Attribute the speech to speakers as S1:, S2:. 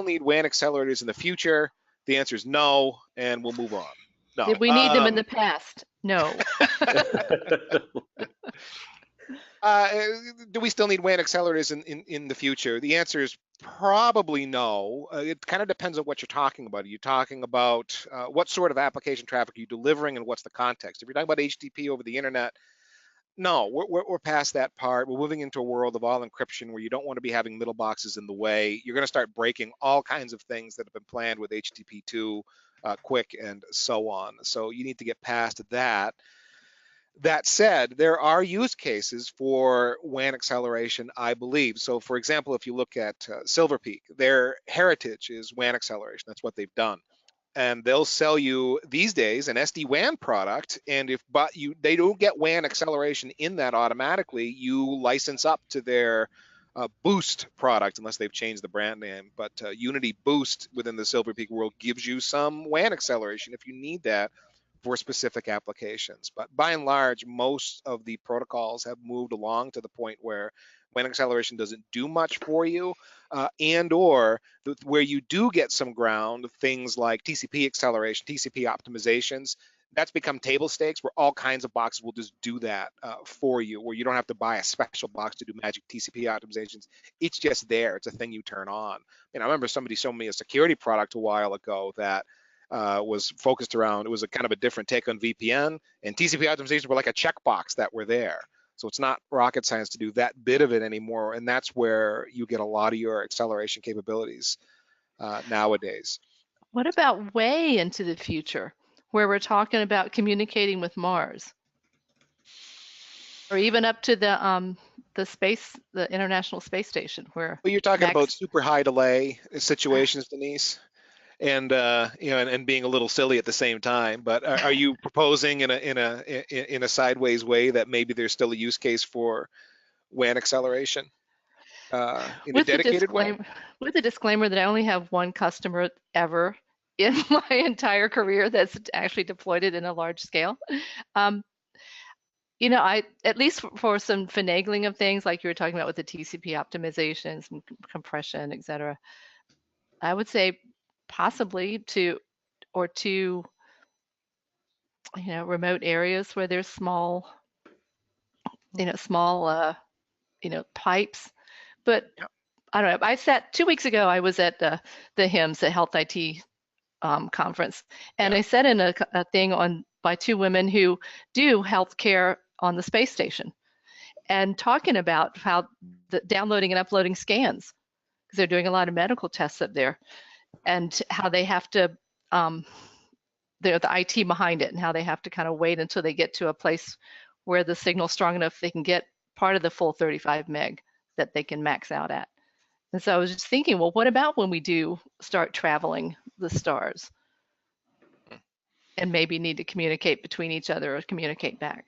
S1: need WAN accelerators in the future? The answer is no, and we'll move on. No.
S2: Did we need them in the past? No.
S1: Do we still need WAN accelerators in the future? The answer is probably no. It kind of depends on what you're talking about. Are you talking about what sort of application traffic are you delivering and what's the context? If you're talking about HTTP over the internet, no, we're past that part. We're moving into a world of all encryption where you don't want to be having middle boxes in the way. You're going to start breaking all kinds of things that have been planned with HTTP2, quick, and so on. So you need to get past that. That said, there are use cases for WAN acceleration, I believe. So for example, if you look at Silver Peak, their heritage is WAN acceleration. That's what they've done. And they'll sell you these days an SD-WAN product, and they don't get WAN acceleration in that automatically, you license up to their Boost product, unless they've changed the brand name. But Unity Boost within the Silver Peak world gives you some WAN acceleration if you need that for specific applications. But by and large, most of the protocols have moved along to the point where WAN acceleration doesn't do much for you, and or where you do get some ground, things like TCP acceleration, TCP optimizations, that's become table stakes where all kinds of boxes will just do that for you, where you don't have to buy a special box to do magic TCP optimizations. It's just there. It's a thing you turn on. And I remember somebody showed me a security product a while ago that was focused around, it was a kind of a different take on VPN, and TCP optimizations were like a checkbox that were there. So it's not rocket science to do that bit of it anymore, and that's where you get a lot of your acceleration capabilities nowadays.
S2: What about way into the future, where we're talking about communicating with Mars, or even up to the International Space Station, where?
S1: Well, you're talking about super high delay situations, Denise, and and being a little silly at the same time. But are you proposing in a sideways way that maybe there's still a use case for WAN acceleration in a dedicated way?
S2: With a disclaimer that I only have one customer ever in my entire career that's actually deployed it in a large scale. I at least for some finagling of things like you were talking about with the TCP optimizations and compression, et cetera, I would say possibly to remote areas where there's small pipes. But yeah. I don't know. 2 weeks ago, I was at the HIMSS, the Health IT conference, and I sat in a thing by two women who do healthcare on the space station, and talking about how downloading and uploading scans, because they're doing a lot of medical tests up there, and how they have to, the IT behind it, and how they have to kind of wait until they get to a place where the signal's strong enough they can get part of the full 35 meg that they can max out at. And so I was just thinking, well, what about when we do start traveling the stars and maybe need to communicate between each other or communicate back?